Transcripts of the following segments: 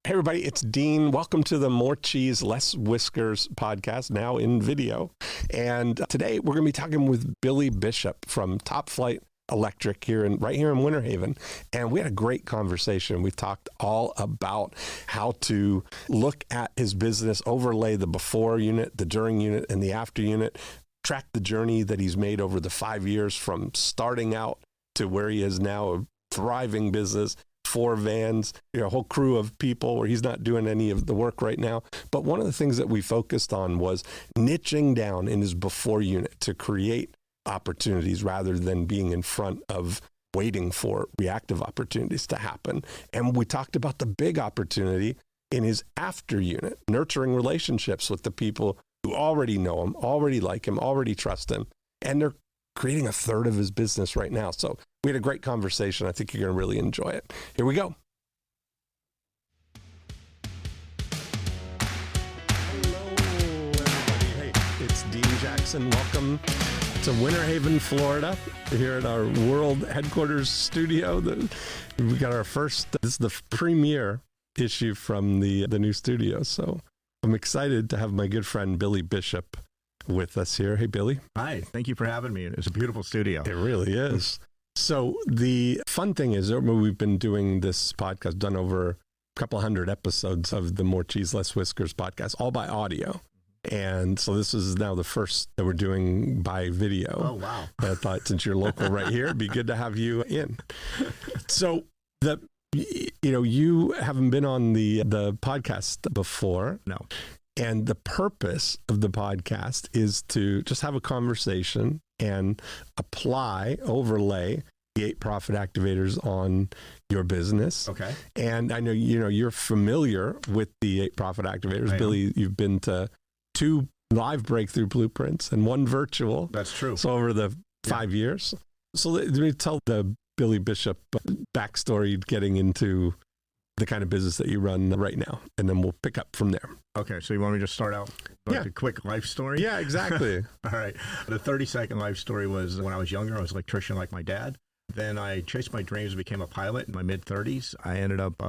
Hey everybody, it's Dean. Welcome to the More Cheese, Less Whiskers podcast, now in video. And today we're going to be talking with Billy Bishop from Top Flight Electric right here in Winter Haven. And we had a great conversation. We talked all about how to look at his business, overlay the before unit, the during unit, and the after unit, track the journey that he's made over the 5 years from starting out to where he is now, a thriving business. 4 vans, a whole crew of people where he's not doing any of the work right now. But one of the things that we focused on was niching down in his before unit to create opportunities rather than being in front of waiting for reactive opportunities to happen. And we talked about the big opportunity in his after unit, nurturing relationships with the people who already know him, already like him, already trust him. And they're creating a third of his business right now. So we had a great conversation. I think you're going to really enjoy it. Here we go. Hello, everybody. Hey, it's Dean Jackson. Welcome to Winter Haven, Florida, here at our world headquarters studio. We got our first, this is the premiere issue from the new studio. So I'm excited to have my good friend Billy Bishop with us here. Hey, Billy. Hi. Thank you for having me. It's a beautiful studio. It really is. So the fun thing is we've been doing this podcast, done over a couple hundred episodes of the More Cheese, Less Whiskers podcast, all by audio. And so this is now the first that we're doing by video. Oh, wow. I thought since you're local right here, it'd be good to have you in. So you haven't been on the podcast before. No. And the purpose of the podcast is to just have a conversation and overlay the 8 profit activators on your business. Okay. And I know, you're familiar with the 8 profit activators. Billy, you've been to 2 live breakthrough blueprints and 1 virtual. That's true. So over the 5 years. So let me tell the Billy Bishop backstory getting into the kind of business that you run right now, and then we'll pick up from there. Okay, so you want me to start out with a quick life story? Yeah, exactly. All right. The 30-second life story was when I was younger, I was an electrician like my dad. Then I chased my dreams and became a pilot in my mid-30s. I ended up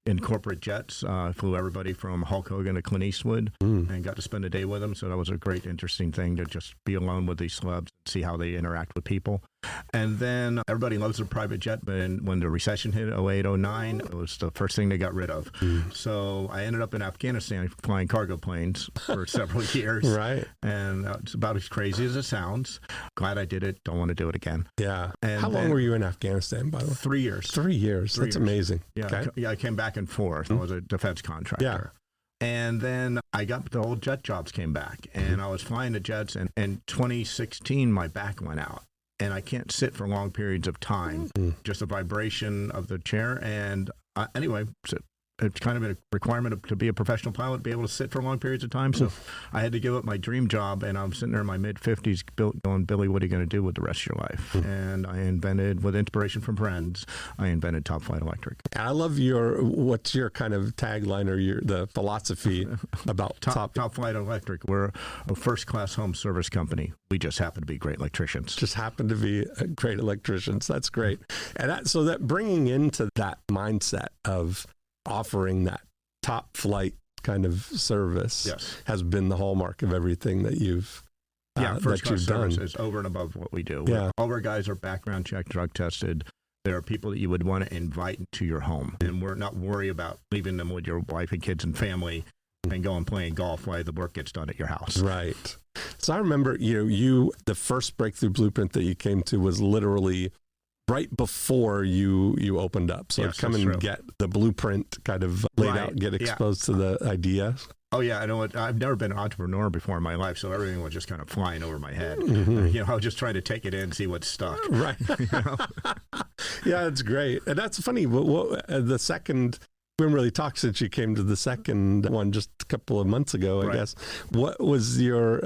in corporate jets, flew everybody from Hulk Hogan to Clint Eastwood and got to spend a day with them. So that was a great, interesting thing to just be alone with these celebs and see how they interact with people. And then everybody loves a private jet, but when the recession hit 08, 09, it was the first thing they got rid of. So I ended up in Afghanistan flying cargo planes for several years. Right. And it's about as crazy as it sounds. Glad I did it. Don't want to do it again. Yeah. And how long were you in Afghanistan, by the way? 3 years. 3 years. That's amazing. Yeah. Okay. I came back and forth. I was a defense contractor. Yeah. And then the old jet jobs came back, and I was flying the jets, and in 2016, my back went out. And I can't sit for long periods of time, just a vibration of the chair. And anyway, it's kind of a requirement to be a professional pilot, be able to sit for long periods of time. So I had to give up my dream job, and I'm sitting there in my mid-50s going, Billy, what are you going to do with the rest of your life? And I invented, with inspiration from friends, I invented Top Flight Electric. I love what's your kind of tagline or the philosophy about Top Flight Electric? We're a first-class home service company. We just happen to be great electricians. Just happen to be great electricians. That's great. And so that bringing into that mindset of offering that top flight kind of service has been the hallmark of everything that you've first class done. Service is over and above what we do. Yeah. All our guys are background checked, drug tested. There are people that you would want to invite to your home, and we're not worried about leaving them with your wife and kids and family and going playing golf while the work gets done at your house. Right. So I remember, the first breakthrough blueprint that you came to was literally right before you opened up. So come and get the blueprint kind of laid out, get exposed to the idea. Oh, yeah. I know I've never been an entrepreneur before in my life, so everything was just kind of flying over my head. I was just trying to take it in and see what's stuck. Right. Yeah, it's great. And that's funny. The second, we haven't really talked since you came to the second one just a couple of months ago, I guess. What was your...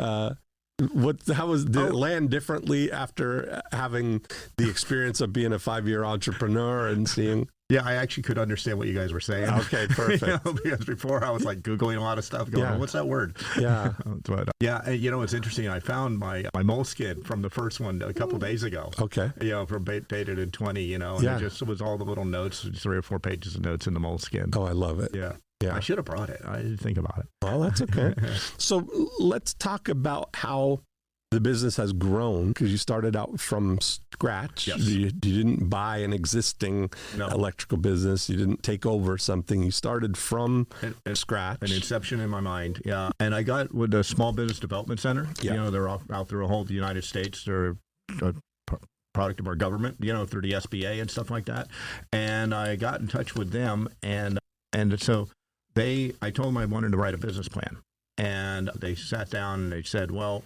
did it land differently after having the experience of being a 5-year entrepreneur and seeing Yeah, I actually could understand what you guys were saying. Okay, perfect. Because before I was like Googling a lot of stuff going, what's that word? Yeah. But it's interesting. I found my moleskin from the first one a couple days ago. Okay. From dated in 20, and it just was all the little notes, 3 or 4 pages of notes in the moleskin. Oh, I love it. Yeah. Yeah. I should have brought it. I didn't think about it. Well, that's okay. So let's talk about how the business has grown, because you started out from scratch. Yes. You didn't buy an existing electrical business. You didn't take over something. You started from scratch. An inception in my mind. Yeah. And I got with the Small Business Development Center. Yeah. They're out through the whole United States. They're a product of our government, through the SBA and stuff like that. And I got in touch with them. And so I told them I wanted to write a business plan. And they sat down and they said, well,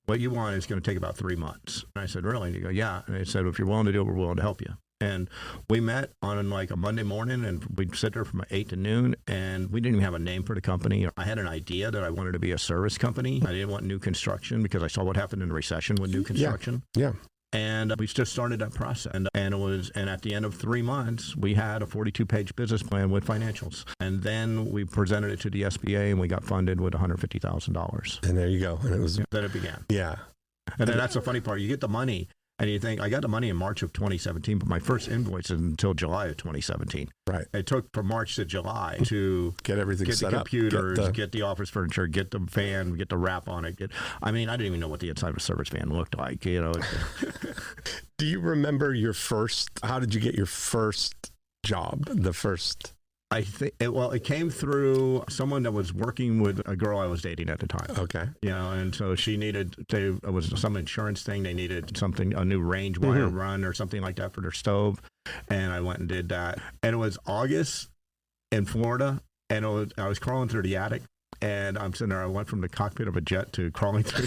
what you want is going to take about 3 months. And I said, really? And they go, yeah. And they said, well, if you're willing to do it, we're willing to help you. And we met on like a Monday morning, and we'd sit there from 8 to noon, and we didn't even have a name for the company. I had an idea that I wanted to be a service company. I didn't want new construction because I saw what happened in the recession with new construction. Yeah. And we just started that process. And at the end of 3 months, we had a 42-page business plan with financials. And then we presented it to the SBA, and we got funded with $150,000. And there you go. And it was then it began. Yeah. And then that's the funny part. You get the money, and you think, I got the money in March of 2017, but my first invoice is until July of 2017. Right. It took from March to July to get everything set up, up, get the computers, get the office furniture, get the fan, get the wrap on it. I didn't even know what the inside of a service van looked like. Do you remember how did you get your first job? The first? I think it came through someone that was working with a girl I was dating at the time. Okay. And so she it was some insurance thing. They needed a new range wire run or something like that for their stove. And I went and did that. And it was August in Florida. And I was crawling through the attic. And I'm sitting there. I went from the cockpit of a jet to crawling through.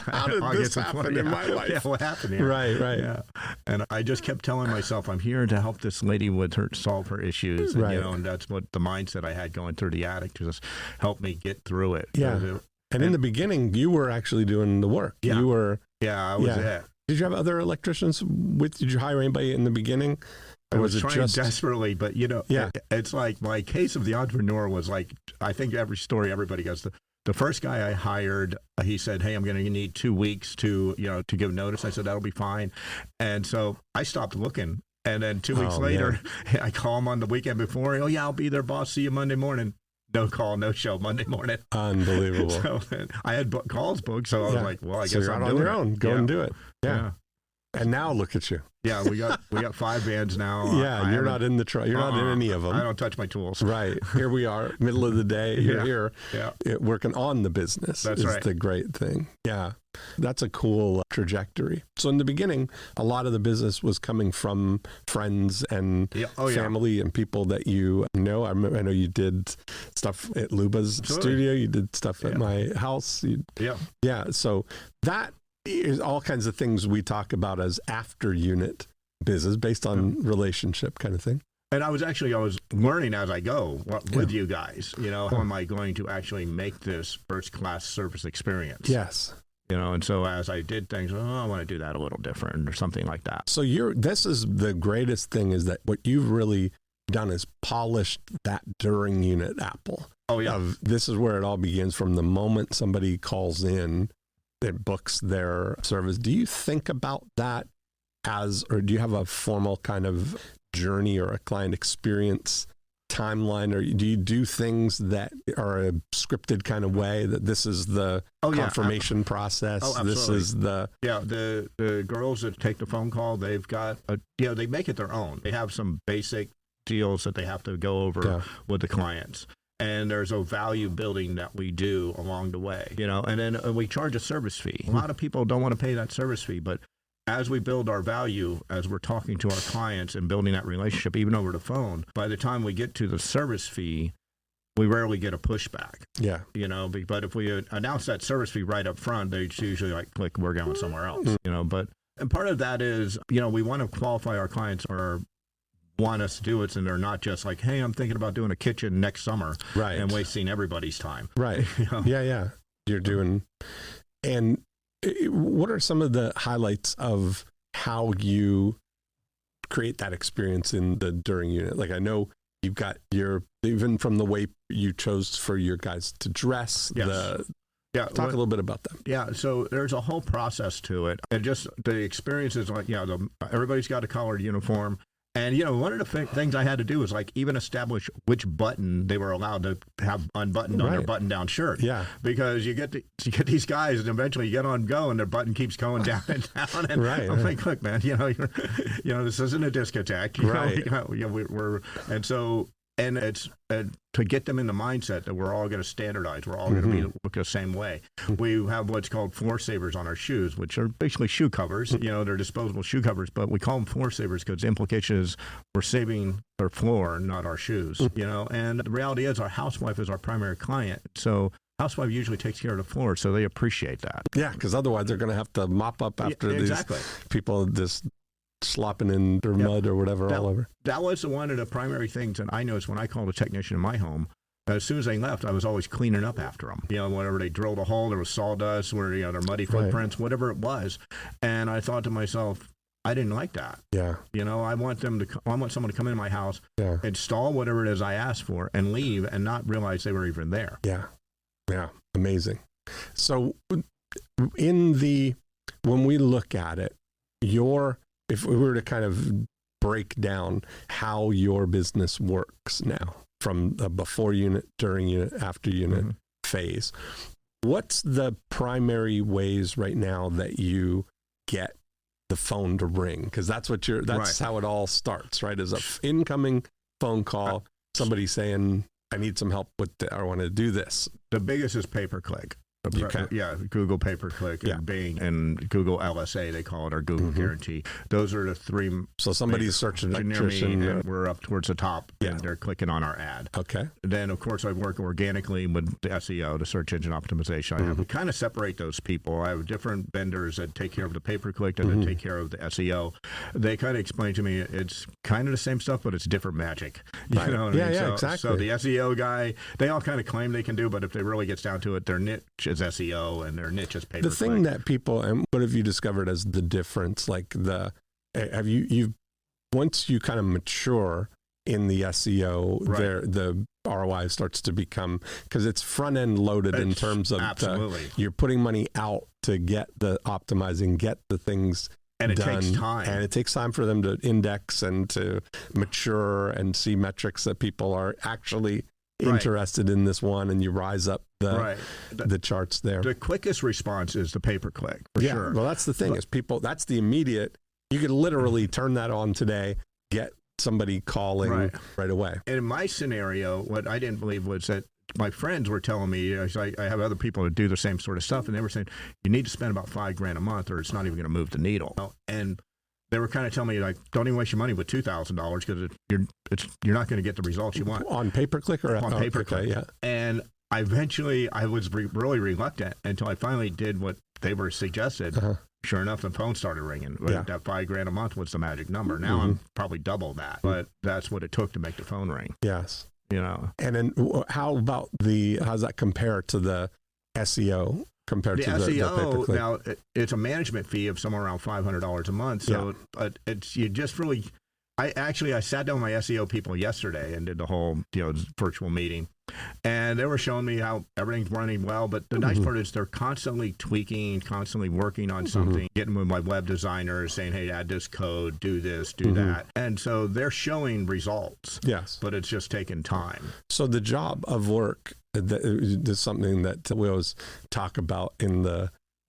How did this happen in my life? Yeah, what happened here? Right. Yeah. And I just kept telling myself, I'm here to help this lady solve her issues. And, and that's what the mindset I had going through the attic to just help me get through it. Yeah. And in the beginning, you were actually doing the work. Yeah. You were. Yeah, I was it. Did you have other electricians did you hire anybody in the beginning? I was trying desperately, but it's like my case of the entrepreneur was like, I think every story everybody goes to. The first guy I hired, he said, hey, I'm going to need 2 weeks to give notice. I said, that'll be fine. And so I stopped looking. And then 2 weeks later, I call him on the weekend before. Oh, yeah, I'll be there, boss. See you Monday morning. No call, no show Monday morning. Unbelievable. So I had calls booked, so I was like, well, I guess you're I'm out on your own. Go and do it. Yeah. And now look at you. Yeah, we got 5 vans now. You're not in the truck. You're not in any of them. I don't touch my tools. Right. Here we are, middle of the day. You're here working on the business. That's right. The great thing. Yeah. That's a cool trajectory. So in the beginning, a lot of the business was coming from friends and family and people that you know. I know you did stuff at Luba's studio. You did stuff at my house. Yeah. So that is all kinds of things we talk about as after unit business based on relationship kind of thing. And I was learning as I go with you guys, how am I going to actually make this first class service experience? Yes. And so as I did things, I want to do that a little different or something like that. So this is the greatest thing, is that what you've really done is polished that during unit apple. Oh yeah. This is where it all begins, from the moment somebody calls in that books their service. Do you think about that or do you have a formal kind of journey or a client experience timeline, or do you do things that are a scripted kind of way, that this is the confirmation process? Absolutely. This is the girls that take the phone call, they've got they make it their own. They have some basic deals that they have to go over with the clients. And there's a value building that we do along the way, and then we charge a service fee. A lot of people don't want to pay that service fee, but as we build our value, as we're talking to our clients and building that relationship, even over the phone, by the time we get to the service fee, we rarely get a pushback. Yeah. But if we announce that service fee right up front, they usually like, click, we're going somewhere else, and part of that is, we want to qualify our clients or want us to do it, and they're not just like, hey, I'm thinking about doing a kitchen next summer and wasting everybody's time. Right. Yeah. You're doing, and what are some of the highlights of how you create that experience in the during unit? Like I know you've got even from the way you chose for your guys to dress, Yes. Talk a little bit about that. Yeah, so there's a whole process to it. And just the experience is like, everybody's got a collared uniform. And, one of the things I had to do was like even establish which button they were allowed to have unbuttoned on their button-down shirt. Yeah. Because you get these guys and eventually you get on go and their button keeps going down and down. And I'm like, look, man, this isn't a discotheque. And so... And it's to get them in the mindset that we're all going to standardize. We're all going to look the same way. We have what's called floor savers on our shoes, which are basically shoe covers. They're disposable shoe covers, but we call them floor savers because the implication is we're saving their floor, not our shoes. And the reality is our housewife is our primary client. So housewife usually takes care of the floor, so they appreciate that. Yeah, because otherwise they're going to have to mop up after these people slopping in their mud or whatever all over. That was one of the primary things that I noticed when I called a technician in my home. As soon as they left, I was always cleaning up after them. Whenever they drilled a hole, there was sawdust, where their muddy footprints, whatever it was. And I thought to myself, I didn't like that. Yeah. I want someone to come into my house, install whatever it is I asked for, and leave, and not realize they were even there. Yeah. Yeah. Amazing. So, when we look at it, if we were to kind of break down how your business works now from a before unit, during unit, after unit phase, what's the primary ways right now that you get the phone to ring? Because that's how it all starts, right? Is a incoming phone call, somebody saying, I need some help I want to do this. The biggest is pay-per-click. Google pay-per-click and Bing and Google LSA, they call it, or Google Guarantee. Those are the three. So somebody's searching near me, and we're up towards the top, and they're clicking on our ad. Okay. Then, of course, I work organically with the SEO, the search engine optimization. I have to kind of separate those people. I have different vendors that take care of the pay-per-click and that take care of the SEO. They kind of explain to me it's kind of the same stuff, but it's different magic. You know what I mean? Exactly. So the SEO guy, they all kind of claim they can do, but if it really gets down to it, their niche is SEO and their niche is pay-per-click. The thing that people, and what have you discovered as the difference? Like once you kind of mature in the SEO, the ROI starts to become, because it's front end loaded in terms of you're putting money out to get the optimizing, get the things and it done, takes time. And it takes time for them to index and to mature and see metrics that people are actually interested in this one, and you rise up the charts there. The quickest response is the pay-per-click, for sure. Well, that's the thing, is people, that's the immediate, you could literally turn that on today, get somebody calling right away. And in my scenario, what I didn't believe was that my friends were telling me, I have other people that do the same sort of stuff, and they were saying, you need to spend about $5,000 a month or it's not even going to move the needle. And they were kind of telling me, like, don't even waste your money with $2,000 because you're not going to get the results you want. On pay-per-click or on pay-per-click? Yeah. And I was really reluctant until I finally did what they were suggested. Sure enough, the phone started ringing. That $5,000 a month was the magic number. Now I'm probably double that, but that's what it took to make the phone ring. Yes. And then how's that compare to the SEO? Compared to the SEO, now it's a management fee of somewhere around $500 a month. So I sat down with my SEO people yesterday and did the whole virtual meeting, and they were showing me how everything's running well. But the nice part is they're constantly tweaking, constantly working on something, getting with my web designers saying, hey, add this code, do this, do that. And so they're showing results. Yes. But it's just taking time. So the job of work is something that we always talk about when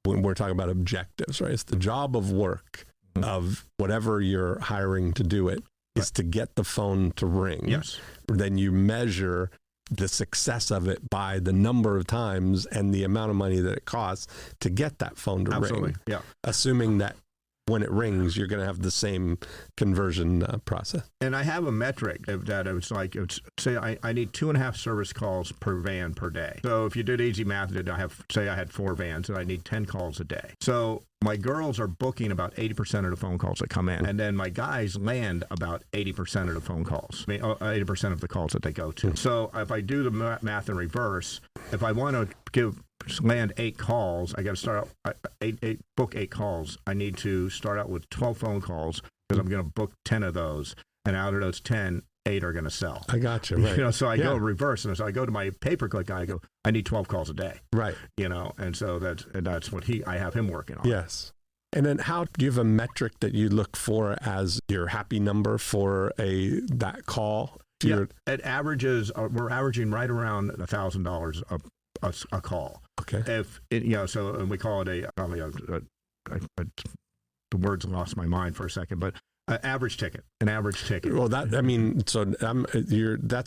we're talking about objectives, right? It's the job of work of whatever you're hiring to do it is to get the phone to ring. Yes. Then you measure the success of it by the number of times and the amount of money that it costs to get that phone to ring. Yeah. Assuming that when it rings, you're going to have the same conversion process. And I have a metric that it's like, say I need 2.5 service calls per van per day. So if you did easy math, I had 4 vans and I need 10 calls a day. So my girls are booking about 80% of the phone calls that come in. And then my guys land about 80% of the phone calls, 80% of the calls that they go to. So if I do the math in reverse, if I want to land 8 calls, I got to start out book 8 calls. I need to start out with 12 phone calls, because I'm going to book 10 of those, and out of those 10, 8 are going to sell. I got you. Right. So I go reverse, and so I go to my pay-per-click guy. I go, I need 12 calls a day. Right. And so that's what I have him working on. Yes. And then how do you have a metric that you look for as your happy number for that call? It averages. We're averaging right around $1,000 a call. Okay. And we call it the words lost my mind for a second, but an average ticket. Well, that's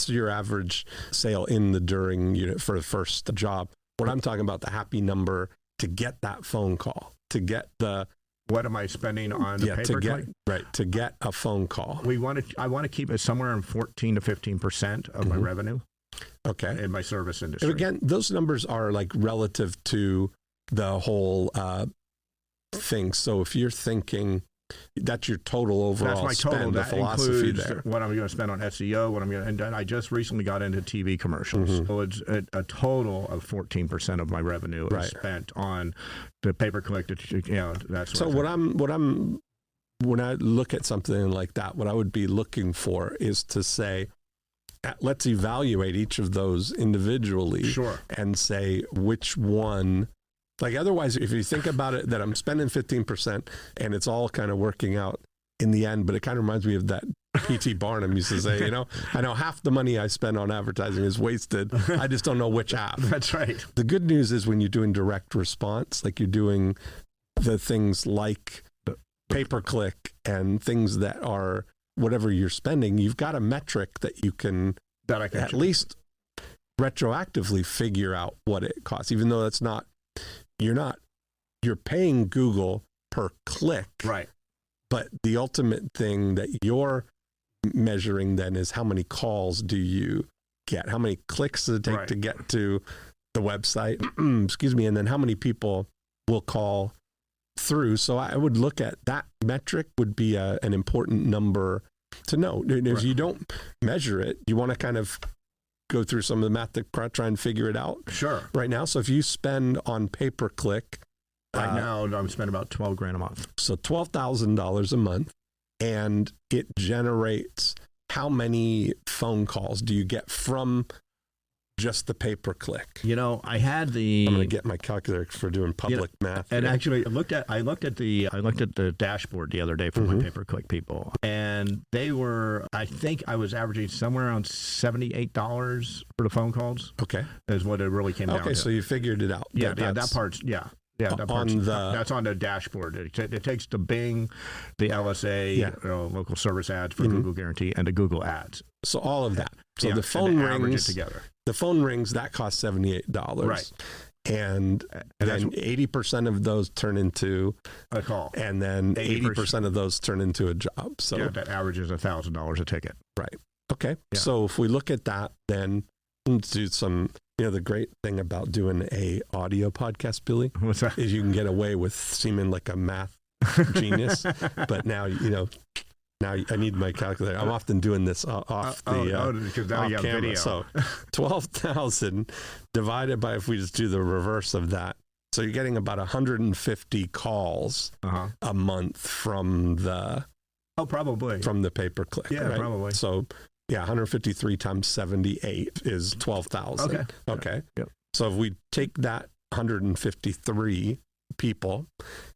your average sale in the during unit for the first job. What I'm talking about, the happy number to get that phone call, to get the. What am I spending on the pay-per-click? To get a phone call. I want to keep it somewhere in 14 to 15% of my revenue. Okay. In my service industry. And again, those numbers are like relative to the whole thing. So if you're thinking that's your total overall spend, the philosophy there. What I'm going to spend on SEO, and I just recently got into TV commercials. So it's a total of 14% of my revenue is spent on the pay-per-click. That's so when I look at something like that, what I would be looking for is to say, let's evaluate each of those individually. Sure. And say which one. Like otherwise, if you think about it, that I'm spending 15% and it's all kind of working out in the end, but it kind of reminds me of that P.T. Barnum used to say, I know half the money I spend on advertising is wasted. I just don't know which half. That's right. The good news is when you're doing direct response, like you're doing the things like pay-per-click and things that are whatever you're spending, you've got a metric that you can at least retroactively figure out what it costs, even though that's not. You're paying Google per click. Right. But the ultimate thing that you're measuring then is how many calls do you get? How many clicks does it take to get to the website? Excuse me. And then how many people will call through? So I would look at that metric would be an important number to know. If you don't measure it, you want to kind of go through some of the math to try and figure it out. Sure. Right now. So if you spend on pay-per-click. Right now, I'm spending about $12,000 a month. So $12,000 a month. And it generates how many phone calls do you get from just the pay-per-click? I had the. I'm going to get my calculator for doing public math. And actually, I looked at the dashboard the other day for my pay-per-click people, and they were. I think I was averaging somewhere around $78 for the phone calls. Okay, is what it really came down to. Okay, so you figured it out. That part's. That's on the dashboard. It takes the Bing, the LSA, local service ads for Google Guarantee, and the Google ads. So all of that. So the phone rings together. The phone rings. That costs $78. Right. And then 80% of those turn into a call, and then 80% of those turn into a job. So that averages $1,000 a ticket. Right. Okay. Yeah. So if we look at that, then let's do some. The great thing about doing a audio podcast, Billy, what's that? Is you can get away with seeming like a math genius. But now, now I need my calculator. I'm often doing this off because now you have camera. video. So 12,000 divided by, if we just do the reverse of that. So you're getting about 150 calls a month from the pay-per-click. Yeah, right? probably. So 153 times 78 is 12,000. Okay. Yep. So if we take that 153 people,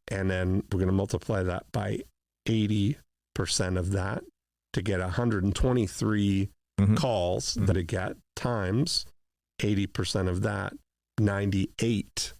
and then we're going to multiply that by 80% of that to get 123 calls that it get times 80% of that, 98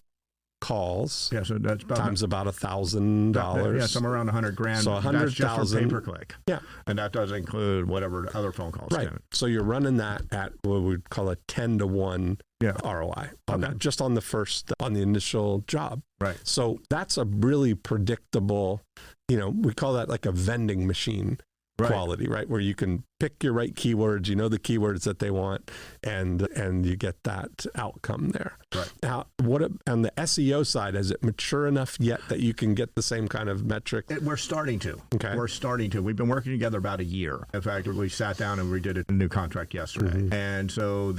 calls. Yeah, so that's times about $1,000. Yeah, somewhere around $100,000. So 100,000 pay-per-click. Yeah, and that does include whatever other phone calls. Right. So you're running that at what we'd call a 10-to-1 ROI on that, just on the initial job. Right. So that's a really predictable. We call that like a vending machine. Quality, right? Where you can pick your right keywords, the keywords that they want, and you get that outcome there. Right. Now, on the SEO side, is it mature enough yet that you can get the same kind of metric? We're starting to. Okay. We're starting to. We've been working together about a year. In fact, we sat down and we did a new contract yesterday. And so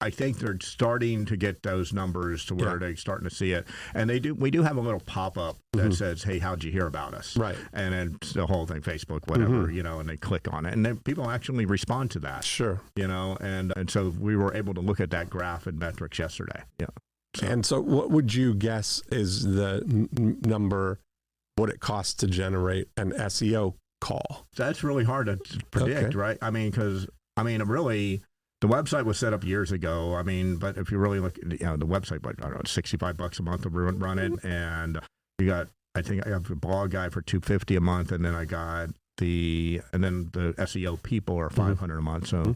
I think they're starting to get those numbers to where they're starting to see it. And we do have a little pop-up that says, hey, how'd you hear about us? Right. And then the whole thing, Facebook, whatever, and they click on it. And then people actually respond to that. Sure. And so we were able to look at that graph and metrics yesterday. Yeah. And so what would you guess is the number, what it costs to generate an SEO call? That's really hard to predict, right? I mean, because, really, the website was set up years ago. I mean, but if you really look, the website, I don't know, $65 a month to run it. And I think I have a blog guy for $250 a month. And then the SEO people are $500 a month. So,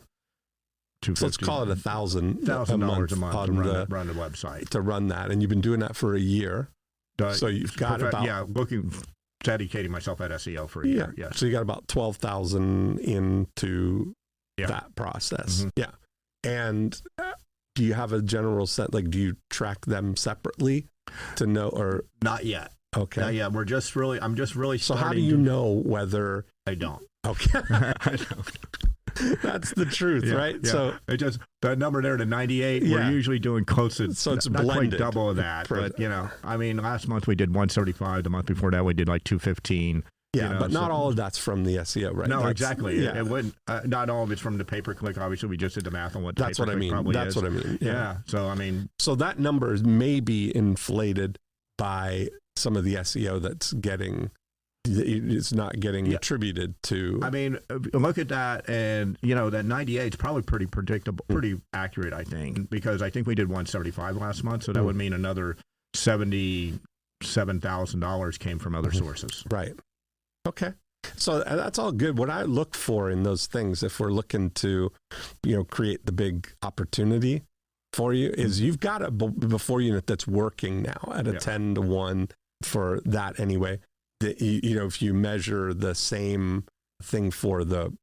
so let's call it $1,000 a month to run the website. To run that. And you've been doing that for a year. So you've got dedicating myself at SEO for a year. Yes. So you got about 12,000 into that process. Yeah. And do you have a general set? Like, do you track them separately to know, or not yet? Okay. Not yet. I'm just really So how do you know whether I don't? Okay. I don't. That's the truth, right? Yeah. So it just that number there to 98. We're usually doing close to so it's not blended. quite double of that, but last month we did 135. The month before that we did like 215. Yeah, but not all of that's from the SEO, right? No, exactly. Yeah. It wouldn't. Not all of it's from the pay-per-click. Obviously, we just did the math on what that's what I mean. That's what I mean. Yeah. So that number is maybe inflated by some of the SEO that's getting. It's not getting attributed to. I mean, look at that, and that 98 is probably pretty predictable, pretty accurate, I think, because I think we did 175 last month, so that would mean another $77,000 came from other sources. Right. Okay. So that's all good. What I look for in those things, if we're looking to, create the big opportunity for you, is you've got a before unit that's working now at a 10-to-1 for that anyway. If you measure the same thing for the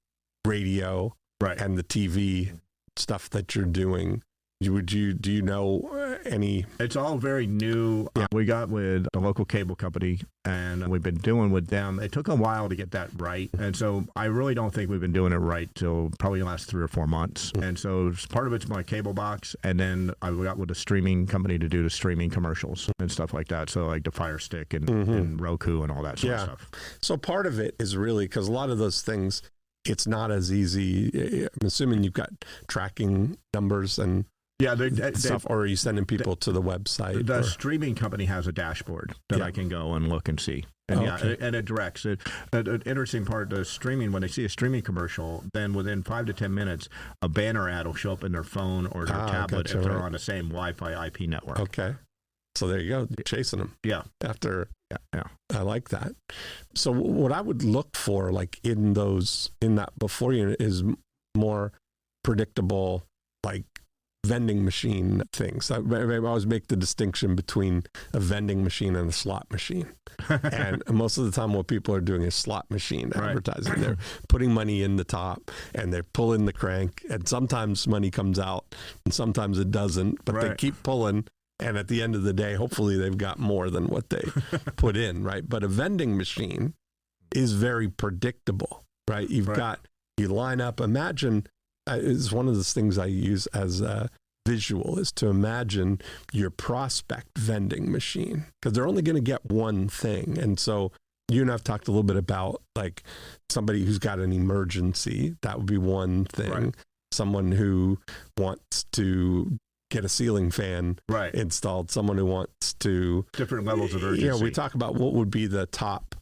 radio and the TV stuff that you're doing, do you know any? It's all very new. We got with a local cable company, and we've been doing with them. It took a while to get that right, and so I really don't think we've been doing it right till probably the last 3 or 4 months. And so part of it's my cable box, and then I got with a streaming company to do the streaming commercials and stuff like that. So like the Fire Stick and Roku and all that sort of stuff. So part of it is really because a lot of those things, it's not as easy. I'm assuming you've got tracking numbers and. Stuff, or are you sending people to the website? The streaming company has a dashboard that I can go and look and see. And and it directs it. An interesting part of the streaming, when they see a streaming commercial, then within 5 to 10 minutes, a banner ad will show up in their phone or their tablet if they're on the same Wi-Fi IP network. Okay. So there you go. You're chasing them. Yeah. I like that. So what I would look for, like in that before unit, is more predictable, like vending machine things. I always make the distinction between a vending machine and a slot machine. And most of the time what people are doing is slot machine advertising. They're putting money in the top and they're pulling the crank, and sometimes money comes out and sometimes it doesn't, but they keep pulling, and at the end of the day hopefully they've got more than what they put in, right? But a vending machine is very predictable, right? You line up, imagine. It's one of those things I use as a visual, is to imagine your prospect vending machine, because they're only going to get one thing. And so you and I've talked a little bit about like somebody who's got an emergency. That would be one thing. Right. Someone who wants to get a ceiling fan installed. Someone who wants to... Different levels of urgency. We talk about what would be the top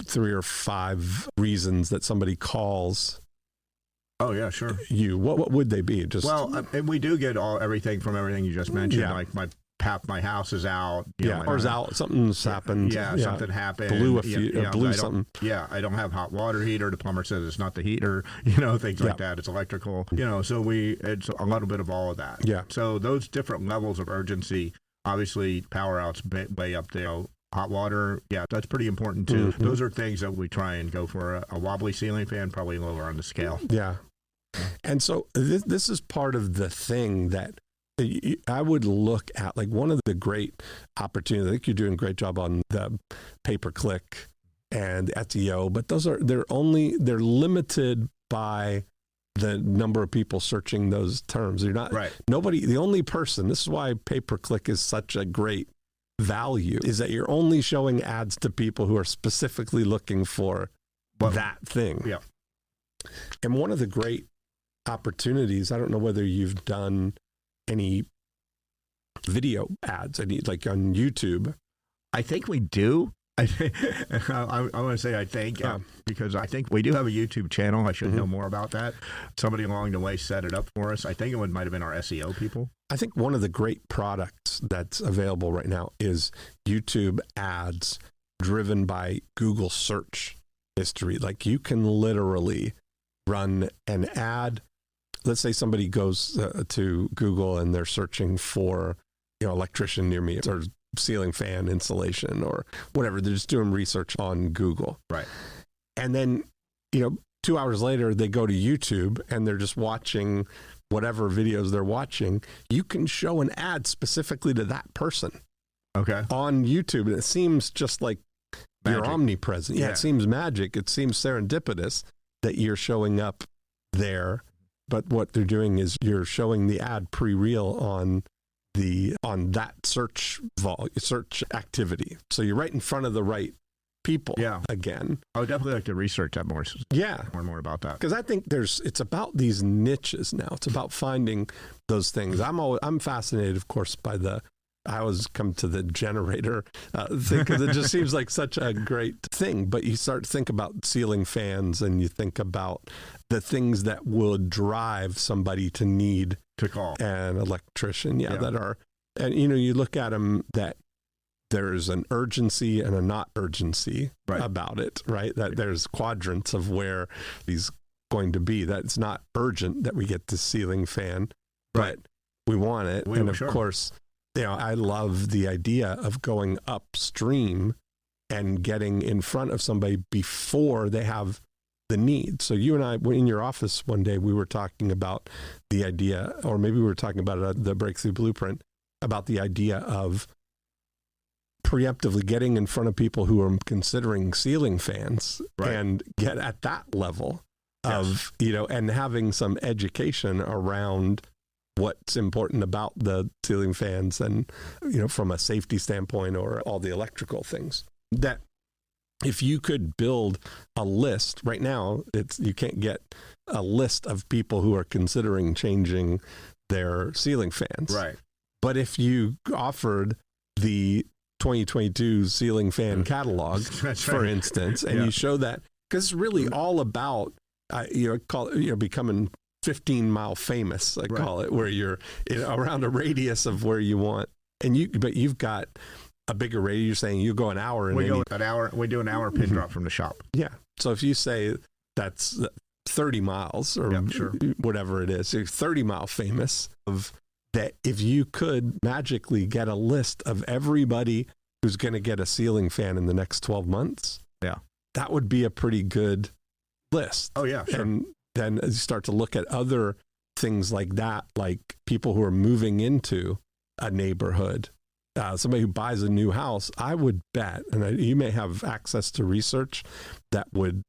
3 or 5 reasons that somebody calls... Oh yeah, sure. What would they be? And we do get everything you just mentioned. Like my house is out. Ours out. Something's happened. Something happened. Blew something. I don't have hot water heater. The plumber says it's not the heater. Things like that. It's electrical. So it's a little bit of all of that. Yeah. So those different levels of urgency, obviously, power out's way up there. Hot water, that's pretty important too. Mm-hmm. Those are things that we try and go for. A wobbly ceiling fan, probably lower on the scale. Yeah. And so this is part of the thing that I would look at, like one of the great opportunities. I think you're doing a great job on the pay-per-click and SEO, but they're limited by the number of people searching those terms. You're not nobody. The only person. This is why pay-per-click is such a great value. Is that you're only showing ads to people who are specifically looking for that thing. Yeah. And one of the great opportunities. I don't know whether you've done any video ads. Like on YouTube. I think we do. I want to say I think because I think we do have a YouTube channel. I should know more about that. Somebody along the way set it up for us. I think it might have been our SEO people. I think one of the great products that's available right now is YouTube ads driven by Google search history. Like you can literally run an ad. Let's say somebody goes to Google and they're searching for, electrician near me or ceiling fan installation or whatever. They're just doing research on Google. Right. And then, 2 hours later, they go to YouTube and they're just watching whatever videos they're watching. You can show an ad specifically to that person. Okay. On YouTube. And it seems just like magic. You're omnipresent. Yeah, it seems magic. It seems serendipitous that you're showing up there. But what they're doing is you're showing the ad pre-reel on that search activity. So you're right in front of the right people. Yeah. Again, I would definitely like to research that more. Yeah. More and more about that. Because I think it's about these niches now. It's about finding those things. I'm fascinated, of course, by I always come to the generator thing because it just seems like such a great thing. But you start to think about ceiling fans and you think about the things that would drive somebody to need to call an electrician. That are, and you look at them that there's an urgency and a not urgency about it, right? That there's quadrants of where he's going to be. That it's not urgent that we get the ceiling fan, but we want it. And of course, I love the idea of going upstream and getting in front of somebody before they have the need. So you and I, in your office one day, we were talking about the idea, or maybe we were talking about it at the Breakthrough Blueprint, about the idea of preemptively getting in front of people who are considering ceiling fans and get at that level of, and having some education around what's important about the ceiling fans and, from a safety standpoint or all the electrical things. That if you could build a list right now, you can't get a list of people who are considering changing their ceiling fans. Right. But if you offered the 2022 ceiling fan catalog, for instance, and you show that, because it's really all about, becoming 15-mile famous, I call it, where you're around a radius of where you want, but you've got a bigger radius. You're saying you go an hour, and we do an hour pin drop from the shop. Yeah. So if you say that's 30 miles or whatever it is, you're 30-mile famous of that. If you could magically get a list of everybody who's going to get a ceiling fan in the next 12 months, that would be a pretty good list. Oh yeah, sure. And then as you start to look at other things like that, like people who are moving into a neighborhood, somebody who buys a new house, I would bet, and you may have access to research that would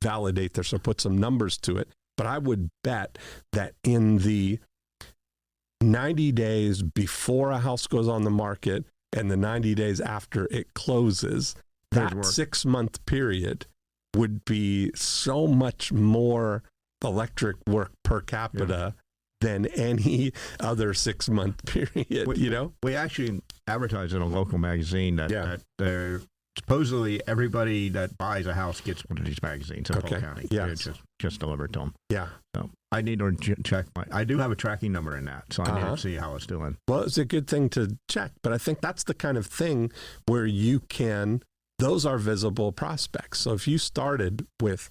validate this or put some numbers to it, but I would bet that in the 90 days before a house goes on the market and the 90 days after it closes, that 6-month period would be so much more electric work per capita than any other 6-month period. We actually advertise in a local magazine that supposedly everybody that buys a house gets one of these magazines in Polk County. Yeah, it's just delivered to them. Yeah. So I need to check I do have a tracking number in that, so I need to see how it's doing. Well, it's a good thing to check, but I think that's the kind of thing where those are visible prospects. So if you started with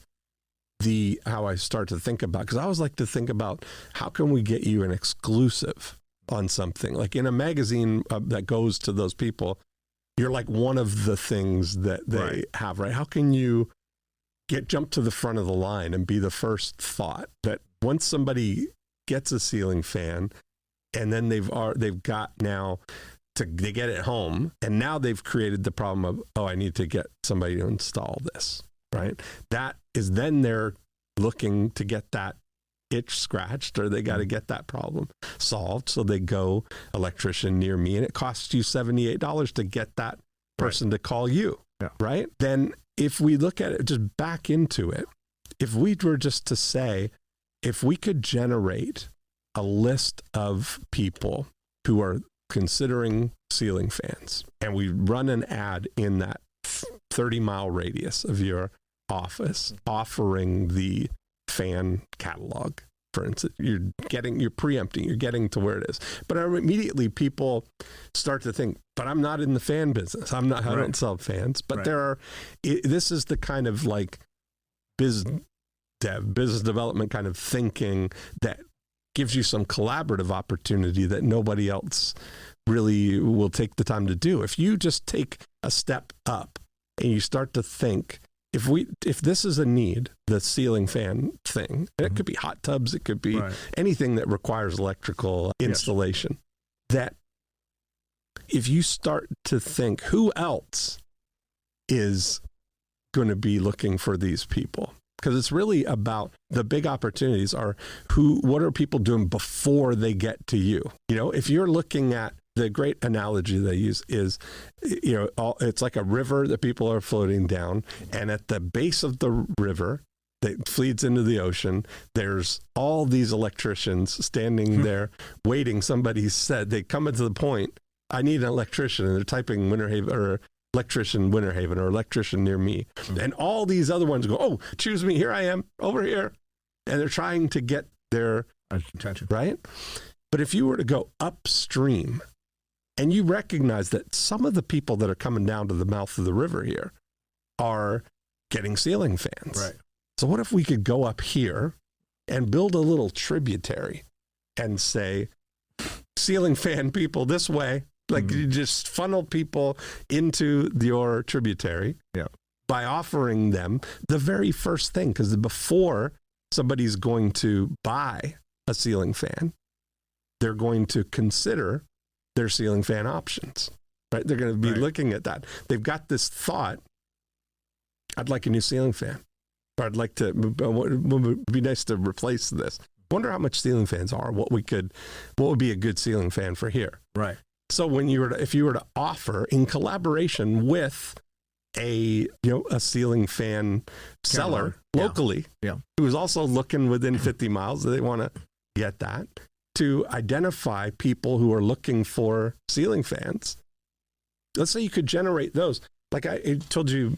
how I start to think about, because I always like to think about how can we get you an exclusive on something, like in a magazine that goes to those people, you're like one of the things that they have, right? How can you jump to the front of the line and be the first thought that once somebody gets a ceiling fan and then they've got now they get it home, and now they've created the problem of, I need to get somebody to install this, right? That is then they're looking to get that itch scratched, or they got to get that problem solved. So they go electrician near me, and it costs you $78 to get that person to call you, right? Then if we look at it, just back into it, if we were just to say, if we could generate a list of people who are considering ceiling fans, and we run an ad in that 30-mile radius of your office offering the fan catalog, for instance, you're preempting, you're getting to where it is. But immediately people start to think, but I'm not in the fan business. I don't sell fans. But this is the kind of like business development kind of thinking that gives you some collaborative opportunity that nobody else really will take the time to do. If you just take a step up and you start to think, if this is a need, the ceiling fan thing, and it could be hot tubs, it could be anything that requires electrical installation, that if you start to think, who else is going to be looking for these people? Because it's really about the big opportunities are what are people doing before they get to you? You know, if you're looking at the great analogy they use is, it's like a river that people are floating down, and at the base of the river that feeds into the ocean, there's all these electricians standing there waiting. Somebody said they come into the point, I need an electrician, and they're typing Winter Haven or electrician Winter Haven or electrician near me. And all these other ones go, oh, choose me, here I am, over here. And they're trying to get their attention. Right? But if you were to go upstream, and you recognize that some of the people that are coming down to the mouth of the river here are getting ceiling fans. Right. So what if we could go up here and build a little tributary and say, ceiling fan people this way, like you just funnel people into your tributary by offering them the very first thing. Because before somebody's going to buy a ceiling fan, they're going to consider their ceiling fan options, right? They're going to be looking at that. They've got this thought, I'd like a new ceiling fan, or I'd like to, it would be nice to replace this. Wonder how much ceiling fans are, what would be a good ceiling fan for here. Right. So if you were to offer in collaboration with a ceiling fan seller locally, who is also looking within 50 miles, they want to get that, to identify people who are looking for ceiling fans. Let's say you could generate those. Like I told you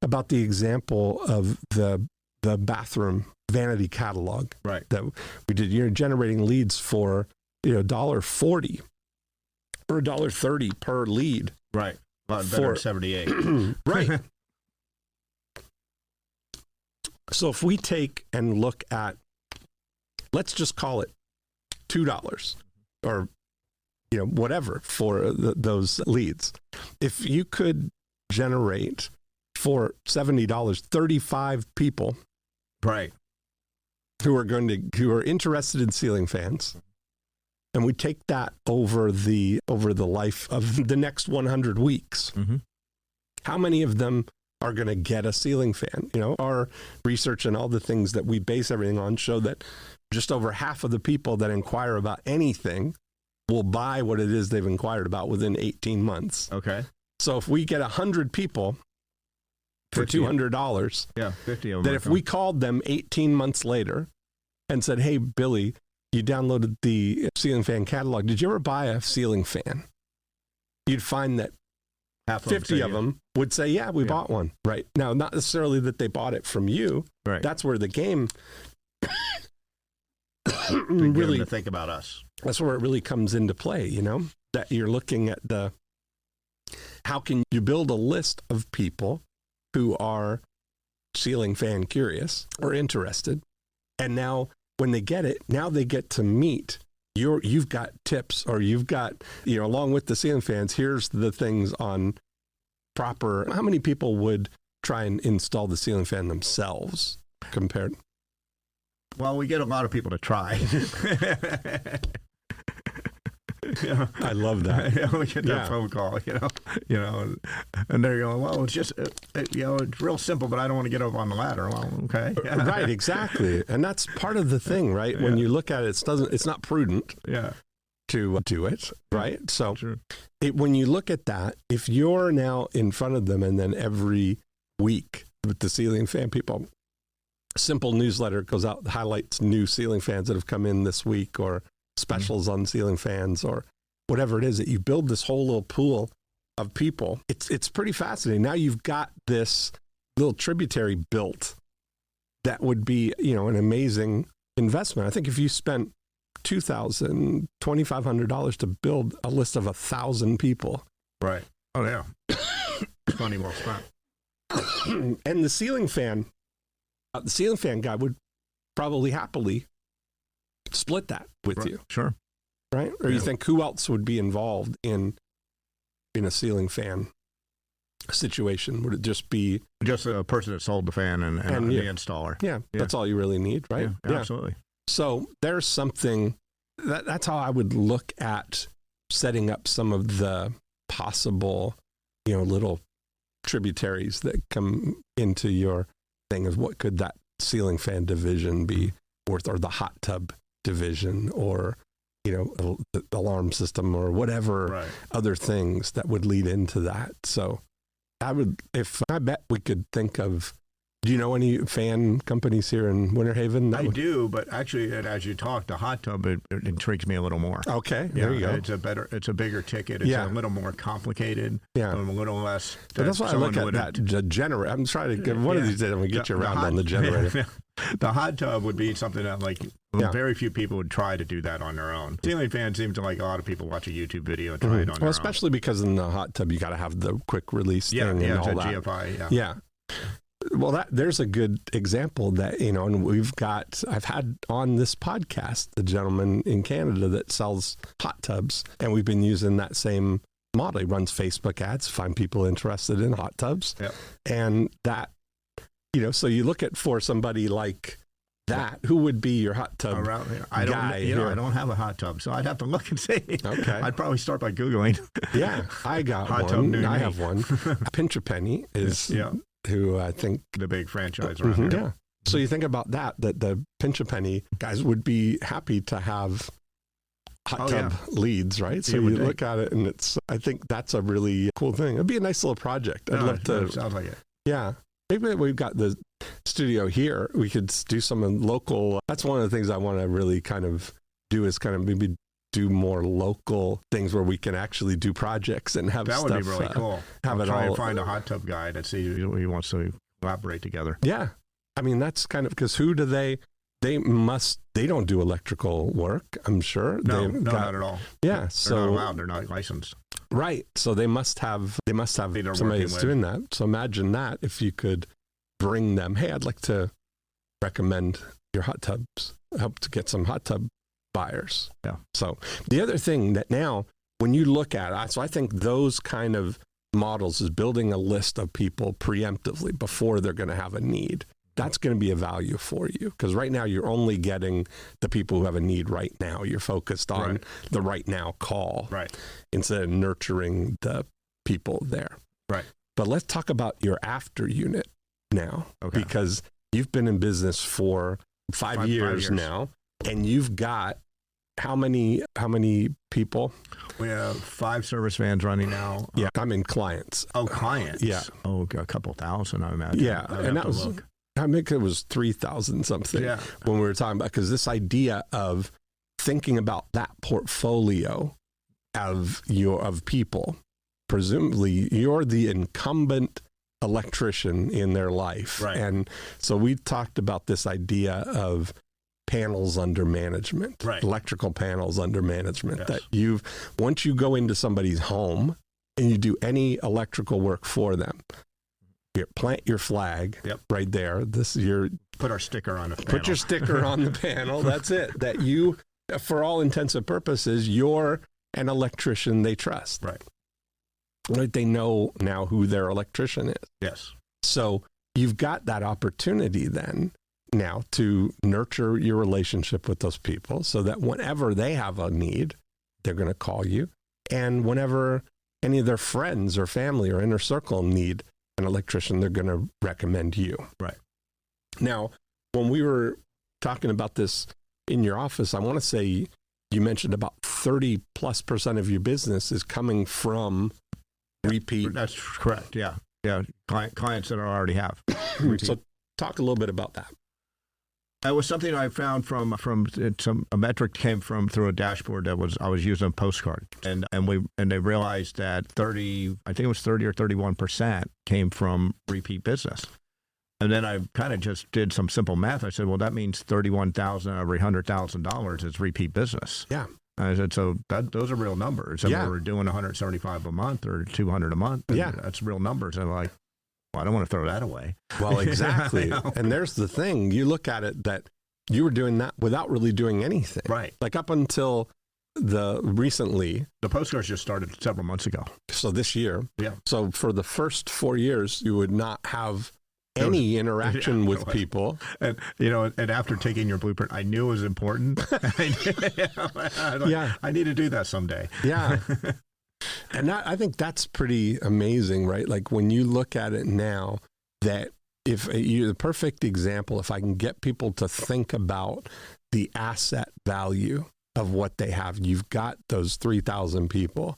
about the example of the bathroom vanity catalog that we did. You're generating leads for $1.40 or $1.30 per lead. Right. A lot better than 78. Right. So if we take and look at, let's just call it $2 or whatever for those leads. If you could generate for $70 35 people who are interested in ceiling fans, and we take that over the life of the next 100 weeks, how many of them are going to get a ceiling fan? Our research and all the things that we base everything on show that just over half of the people that inquire about anything will buy what it is they've inquired about within 18 months. Okay. So if we get 100 people for $200, 50 of them. That if we called them 18 months later and said, hey, Billy, you downloaded the ceiling fan catalog. Did you ever buy a ceiling fan? You'd find that 50 of them would say, yeah, we bought one. Right. Now, not necessarily that they bought it from you. Right. That's where the game really to think about us. That's where it really comes into play, that you're looking at how can you build a list of people who are ceiling fan curious or interested. And now when they get it, now they get to meet you've got tips, or you've got, along with the ceiling fans, here's the things on proper. How many people would try and install the ceiling fan themselves compared? Well, we get a lot of people to try. I love that. We get that phone call, and they're going, well, it's just, it's real simple, but I don't want to get up on the ladder. Well, okay. Right, exactly. And that's part of the thing, right? When you look at it, it's not prudent to do it, right? So when you look at that, if you're now in front of them and then every week with the ceiling fan people, simple newsletter goes out, highlights new ceiling fans that have come in this week or specials on ceiling fans or whatever it is, that you build this whole little pool of people. It's pretty fascinating. Now you've got this little tributary built that would be, an amazing investment. I think if you spent $2,000, $2,500 to build a list of 1,000 people. Right. Oh, yeah. It's money well spent. And the ceiling fan guy would probably happily split that with you. Sure. Right? Or you think who else would be involved in a ceiling fan situation? Would it just be just a person that sold the fan and the installer? Yeah, that's all you really need, right? Yeah, absolutely. So there's something that's how I would look at setting up some of the possible, little tributaries that come into your thing. Is what could that ceiling fan division be worth, or the hot tub division, or the alarm system, or whatever other things that would lead into that. So I bet we could think of. Do you know any fan companies here in Winter Haven? I do, but actually, as you talk, the hot tub it intrigues me a little more. Okay, there you go. It's a bigger ticket. It's a little more complicated. Yeah, a little less. But that's why I look at that generator. I'm trying to get one of these days. I'm gonna get you around on the generator. The hot tub would be something that very few people would try to do that on their own. Ceiling fan seems to like a lot of people watch a YouTube video and try it on their own. Especially because in the hot tub you got to have the quick release thing and all that. GFI. Yeah. Well, there's a good example that, and I've had on this podcast the gentleman in Canada that sells hot tubs, and we've been using that same model. He runs Facebook ads, find people interested in hot tubs. Yep. And that, so you look at for somebody like that, who would be your hot tub guy? I don't have a hot tub, so I'd have to look and see. Okay. I'd probably start by Googling. Yeah, I got hot one. Tub I have one. Pinch a Penny is... who I think the big franchise around here. Yeah. So you think about that the Pinch a Penny guys would be happy to have hot tub leads, right? So you look at it and I think that's a really cool thing. It'd be a nice little project. I'd love to. Sounds like it. Yeah. Maybe we've got the studio here. We could do some local. That's one of the things I want to really kind of do is kind of maybe do more local things where we can actually do projects and have that stuff. That would be really cool. Have try and find a hot tub guy to see who he wants to collaborate together. Yeah. I mean, that's kind of because who do they don't do electrical work, I'm sure. No, not at all. Yeah. They're not allowed. They're not licensed. Right. So they must have somebody that's doing that. So imagine that if you could bring them, hey, I'd like to recommend your hot tubs, help to get some hot tub buyers. Yeah. So the other thing that now when you look at it, so I think those kind of models is building a list of people preemptively before they're going to have a need. That's going to be a value for you because right now you're only getting the people who have a need right now. You're focused on the right now call instead of nurturing the people there. Right. But let's talk about your after unit now because you've been in business for five years now. And you've got how many people? We have 5 service vans running now. Yeah, I mean clients. Oh, clients. Yeah. Oh, a couple thousand, I imagine. Yeah, and that was, I think it was 3,000 something when we were talking about, because this idea of thinking about that portfolio of people, presumably you're the incumbent electrician in their life. Right. And so we talked about this idea of panels under management, electrical panels under management, that once you go into somebody's home and you do any electrical work for them, you plant your flag right there. Put our sticker on the panel. Put your sticker on the panel. That's it. That you, for all intents and purposes, you're an electrician they trust. Right. They know now who their electrician is. Yes. So you've got that opportunity then now to nurture your relationship with those people so that whenever they have a need, they're going to call you. And whenever any of their friends or family or inner circle need an electrician, they're going to recommend you. Right. Now, when we were talking about this in your office, I want to say you mentioned about 30+% of your business is coming from repeat. That's correct. Yeah. Yeah. Clients that I already have. So talk a little bit about that. It was something I found from a metric came from through a dashboard that I was using a postcard, and they realized that I think it was 30 or 31% came from repeat business. And then I kind of just did some simple math. I said, well, that means $31,000 every $100,000 is repeat business. Yeah. I said, so those are real numbers. And we were doing 175 a month or 200 a month. Yeah. That's real numbers. And I'm like, well, I don't want to throw that away. Well, exactly. And there's the thing. You look at it that you were doing that without really doing anything. Right. Like up until recently. The postcards just started several months ago. So this year. Yeah. So for the first 4 years, you would not have any interaction with people. And, and after taking your blueprint, I knew it was important. I need to do that someday. Yeah. And I think that's pretty amazing, right? Like when you look at it now, that if you're the perfect example, if I can get people to think about the asset value of what they have, you've got those 3,000 people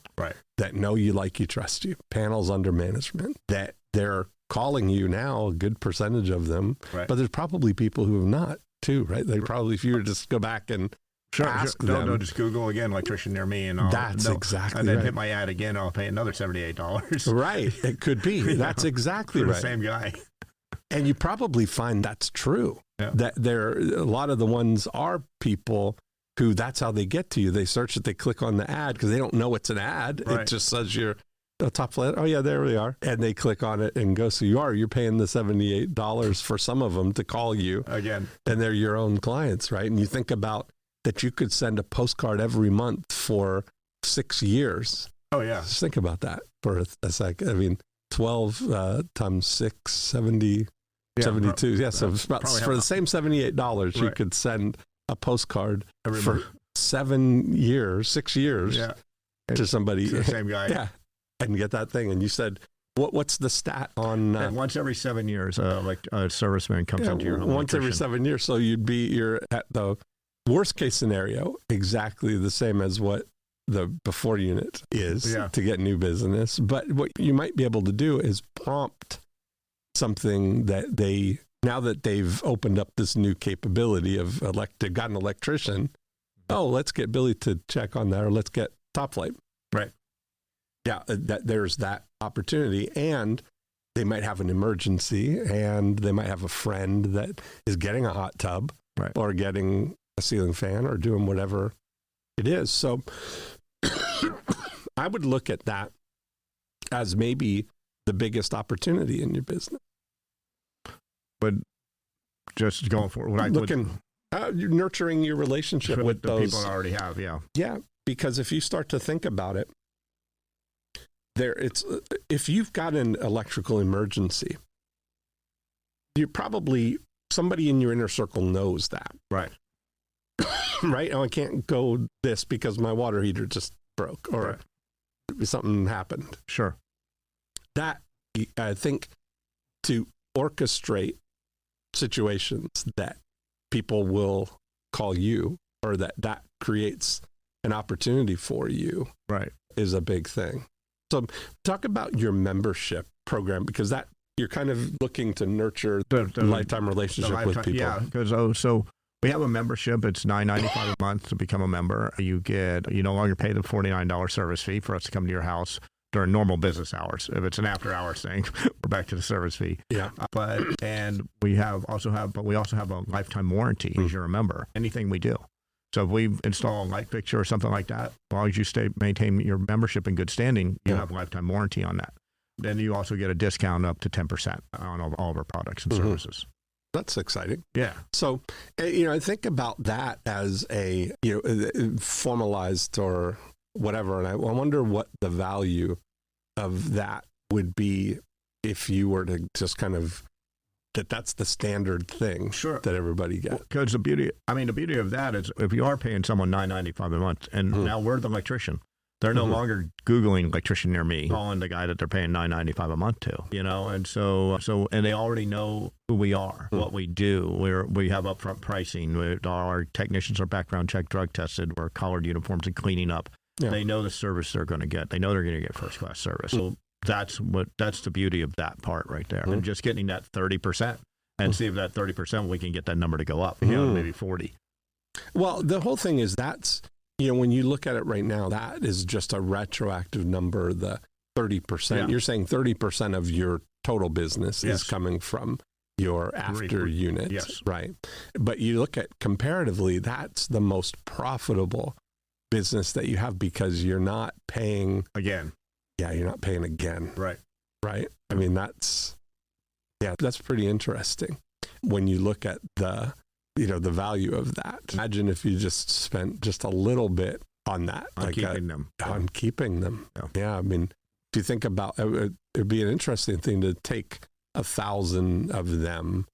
that know you, like you, trust you, panels under management, that they're calling you now, a good percentage of them, but there's probably people who have not too, right? They probably, if you were to just go back and ask them. No, just Google again, electrician near me, and exactly and then right. Hit my ad again, I'll pay another $78. Right. It could be. That's exactly right. The same guy. And you probably find that's true. Yeah. That a lot of the ones are people who that's how they get to you. They search it, they click on the ad because they don't know it's an ad. Right. It just says you're top flat. Oh yeah, there we are. And they click on it and go. So you're paying the $78 for some of them to call you again, and they're your own clients, right? And you think about that, you could send a postcard every month for 6 years. Oh yeah, just think about that for a second. I mean, 12 times 6, 70, 72. Yeah, so about, for the same $78, you could send a postcard every for month. 6 years to somebody. To the same guy. Yeah. And get that thing. And you said, what's the stat on? And once every 7 years, like a serviceman comes into your home. Once every 7 years. So you're at the worst case scenario, exactly the same as what the before unit is to get new business. But what you might be able to do is prompt something that now that they've opened up this new capability of got an electrician. Oh, let's get Billy to check on that, or let's get Top Flight. Right. Yeah, there's that opportunity, and they might have an emergency, and they might have a friend that is getting a hot tub or getting a ceiling fan or doing whatever it is. So I would look at that as maybe the biggest opportunity in your business. But just going forward, you're nurturing your relationship with the those people I already have. Yeah, because if you start to think about it, if you've got an electrical emergency, you're probably somebody in your inner circle knows that. Right. Right? Oh, I can't go this because my water heater just broke or something happened. Sure. That, I think, to orchestrate situations that people will call you, or that creates an opportunity for you, is a big thing. So talk about your membership program, because that you're kind of looking to nurture the lifetime relationship with people. Yeah, because so we have a membership. It's $9.95 a month to become a member. You no longer pay the $49 service fee for us to come to your house during normal business hours. If it's an after hours thing, we're back to the service fee. Yeah. We also have a lifetime warranty as you're a member. Anything we do. So if we install a light fixture or something like that, as long as you maintain your membership in good standing, you have a lifetime warranty on that. Then you also get a discount up to 10% on all of our products and services. That's exciting. Yeah. So, I think about that as a, formalized or whatever. And I wonder what the value of that would be if you were to just kind of that's the standard thing that everybody gets. Because the beauty of that is if you are paying someone $9.95 a month, and now we're the electrician, they're no longer Googling electrician near me, calling the guy that they're paying $9.95 a month to, and and they already know who we are, what we do. We have upfront pricing. Our technicians are background check, drug tested. We're collared uniforms and cleaning up. Yeah. They know the service they're going to get. They know they're going to get first class service. So that's the beauty of that part right there. And just getting that 30% and see if that 30% we can get that number to go up, maybe 40. Well, the whole thing is that's, when you look at it right now, that is just a retroactive number, the 30%. Yeah. You're saying 30% of your total business is coming from your after unit, right? But you look at comparatively, that's the most profitable business that you have because you're not paying again. Yeah, you're not paying again. Right. Right. I mean, that's pretty interesting when you look at the value of that. Imagine if you just spent just a little bit on that. On keeping them. On keeping them. Yeah. I mean, if you think about it, it'd be an interesting thing to take 1,000 of them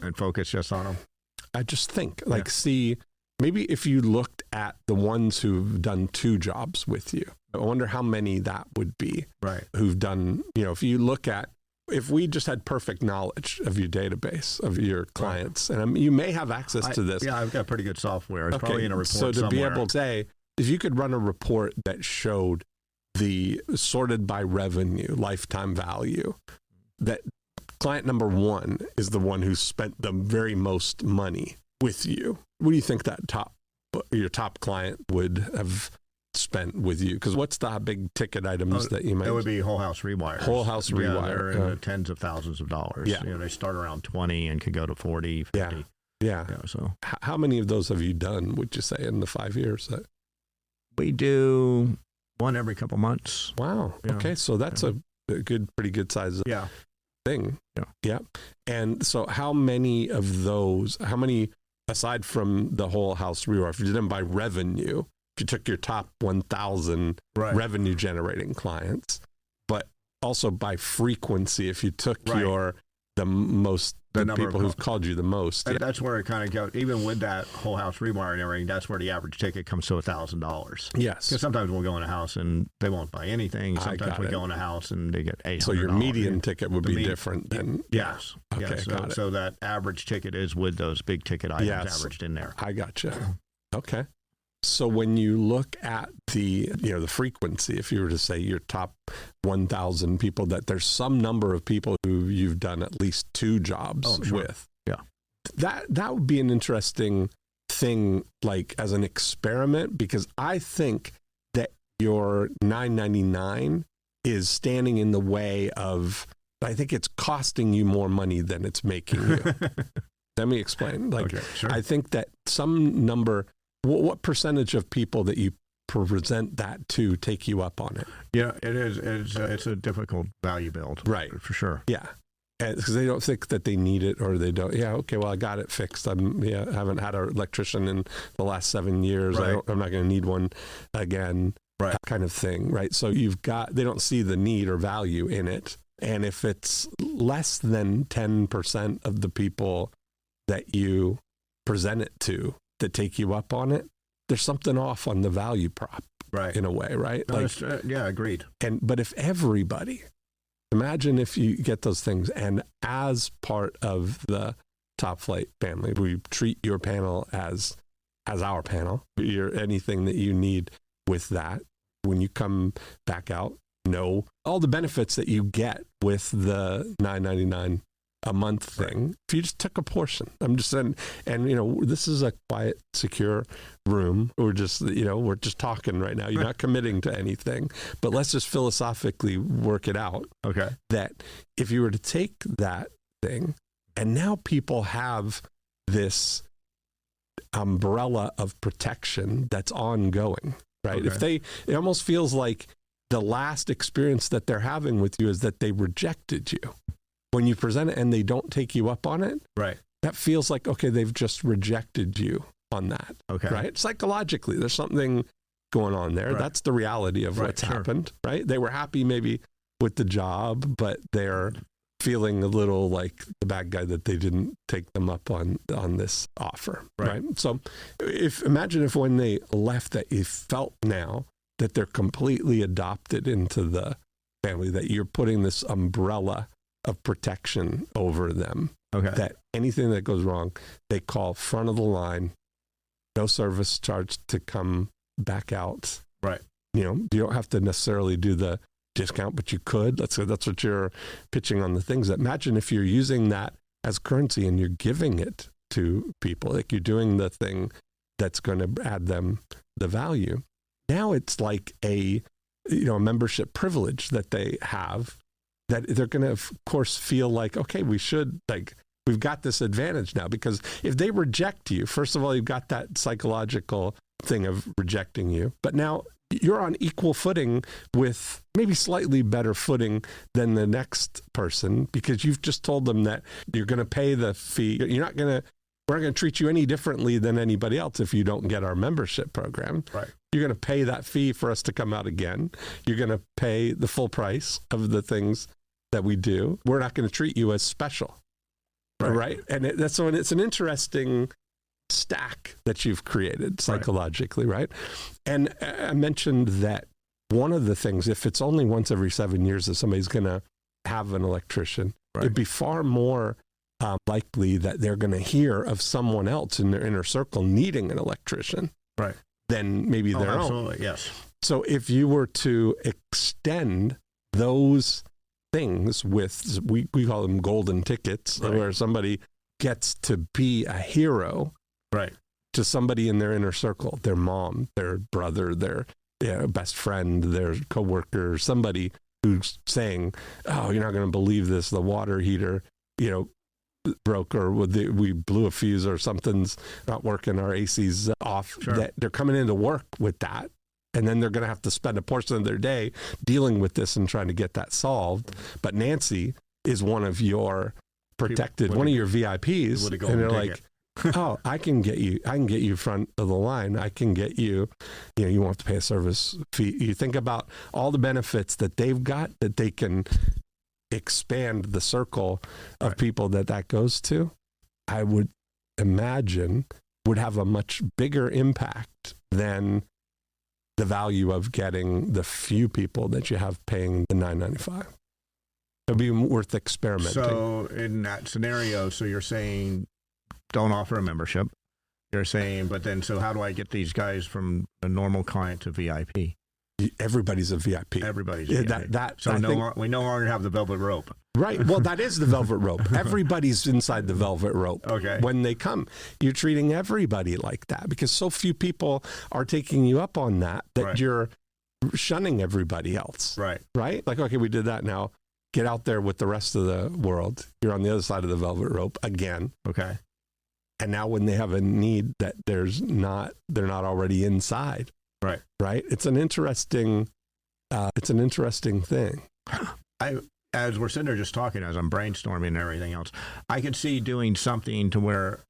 and focus just on them. I just think, see, maybe if you looked at the ones who've done 2 jobs with you, I wonder how many that would be. Right. Who've done, if you look at, if we just had perfect knowledge of your database, of your clients, and you may have access to this. Yeah, I've got pretty good software. It's probably in a report so to somewhere. Be able to say, if you could run a report that showed the sorted by revenue, lifetime value, that client number 1 is the one who spent the very most money with you. What do you think that your top client would have spent with you? Because what's the big ticket items that you might? It would be whole house rewires. Whole house rewire. Yeah, they're in the tens of thousands of dollars. Yeah. They start around 20 and could go to 40, 50. Yeah. So how many of those have you done, would you say, in the 5 years? We do one every couple months. Wow. Yeah. Okay. So that's a pretty good size thing. Yeah. And so how many of those, aside from the whole house rewire, if you did them by revenue, if you took your top 1,000 revenue generating clients, but also by frequency, if you took the people who've called you the most. And that's where it kind of goes, even with that whole house rewire and everything, that's where the average ticket comes to $1,000. Yes. Because sometimes we'll go in a house and they won't buy anything. Sometimes we go in a house and they get $800. So your median ticket would be different than... Yes. Okay, got it. So that average ticket is with those big ticket items averaged in there. I gotcha. Okay. So when you look at the frequency, if you were to say your top 1,000 people, that there's some number of people who you've done at least 2 jobs with. Yeah. That would be an interesting thing, like as an experiment, because I think that your $9.99 is standing in the way of, I think it's costing you more money than it's making you. Let me explain. I think that some number... What percentage of people that you present that to take you up on it? Yeah, it is. It's a difficult value build. Right. For sure. Yeah. Because they don't think that they need it, or they don't. Yeah, okay, well, I got it fixed. I haven't had an electrician in the last 7 years. Right. I'm not going to need one again. Right. That kind of thing. Right. So they don't see the need or value in it. And if it's less than 10% of the people that you present it to that take you up on it, there's something off on the value prop, in a way, right? No, agreed. But if everybody, imagine if you get those things, and as part of the Top Flight family, we treat your panel as our panel. Anything that you need with that, when you come back out, know all the benefits that you get with the $9.99 a month thing. If you just took a portion, I'm just saying, and this is a quiet, secure room. We're just talking right now. You're not committing to anything, but let's just philosophically work it out. Okay. That if you were to take that thing, and now people have this umbrella of protection that's ongoing, right? Okay. It almost feels like the last experience that they're having with you is that they rejected you. When you present it and they don't take you up on it, that feels like, okay, they've just rejected you on that. Okay. Right? Psychologically, there's something going on there. Right. That's the reality of what's happened, right? They were happy maybe with the job, but they're feeling a little like the bad guy that they didn't take them up on this offer, right? So imagine if when they left that you felt now that they're completely adopted into the family, that you're putting this umbrella of protection over them, that anything that goes wrong, they call front of the line, no service charge to come back out. Right. You don't have to necessarily do the discount, but you could. Let's say that's what you're pitching on the things. Imagine if you're using that as currency and you're giving it to people, like you're doing the thing that's going to add them the value. Now it's like a membership privilege that they have, that they're going to, of course, feel like, okay, we've got this advantage now, because if they reject you, first of all, you've got that psychological thing of rejecting you, but now you're on equal footing, with maybe slightly better footing than the next person, because you've just told them that you're going to pay the fee. We're not going to treat you any differently than anybody else if you don't get our membership program. Right. You're going to pay that fee for us to come out again. You're going to pay the full price of the things that we do. We're not going to treat you as special. Right. And it's an interesting stack that you've created psychologically, right? And I mentioned that one of the things, if it's only once every 7 years that somebody's going to have an electrician, it'd be far more likely that they're going to hear of someone else in their inner circle needing an electrician, than maybe their own. Absolutely, yes. So if you were to extend those things with, we call them golden tickets, where somebody gets to be a hero to somebody in their inner circle, their mom, their brother, their best friend, their coworker, somebody who's saying, oh, you're not going to believe this, the water heater, broke, or we blew a fuse, or something's not working, our AC's off, that they're coming into work with that. And then they're going to have to spend a portion of their day dealing with this and trying to get that solved. But Nancy is one of your protected, one of your VIPs. And they're like, oh, I can get you front of the line. I can get you, you won't have to pay a service fee. You think about all the benefits that they've got, that they can expand the circle of people that goes to. I would imagine would have a much bigger impact than the value of getting the few people that you have paying the $9.95. It'd be worth experimenting. So in that scenario, you're saying don't offer a membership. You're saying, but then, so how do I get these guys from a normal client to VIP? Everybody's a VIP. Everybody's a VIP. We no longer have the velvet rope. Right. Well, that is the velvet rope. Everybody's inside the velvet rope. Okay. When they come, you're treating everybody like that, because so few people are taking you up on that you're shunning everybody else. Right. Like, okay, we did that. Now get out there with the rest of the world. You're on the other side of the velvet rope again. Okay. And now when they have a need that they're not already inside. Right. It's an interesting thing. As we're sitting there just talking, as I'm brainstorming and everything else, I can see doing something to where,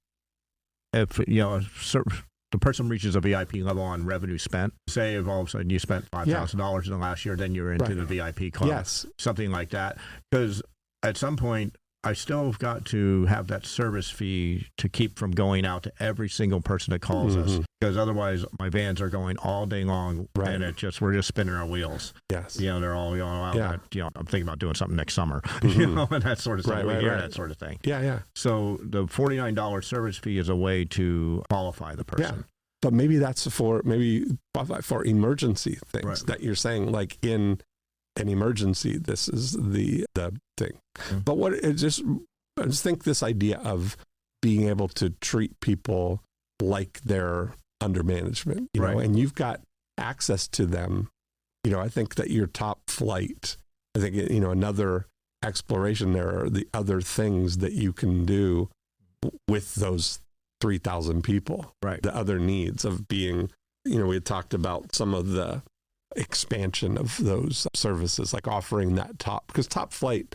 if the person reaches a VIP level on revenue spent, say if all of a sudden you spent $5,000 in the last year, then you're into the VIP club. Yes. Something like that. Because at some point, I still have got to have that service fee to keep from going out to every single person that calls us, because otherwise my vans are going all day long, and we're just spinning our wheels. Yes, they're all going, I'm thinking about doing something next summer, and that sort of stuff. We hear that sort of thing. Yeah. So the $49 service fee is a way to qualify the person. Yeah. But maybe that's for emergency things that you're saying, like in an emergency, this is the thing. But I just think this idea of being able to treat people like they're under management, you know, and you've got access to them. I think that your top flight, I think, another exploration there are the other things that you can do with those 3,000 people, the other needs of being, we had talked about some of the expansion of those services, like offering that because top flight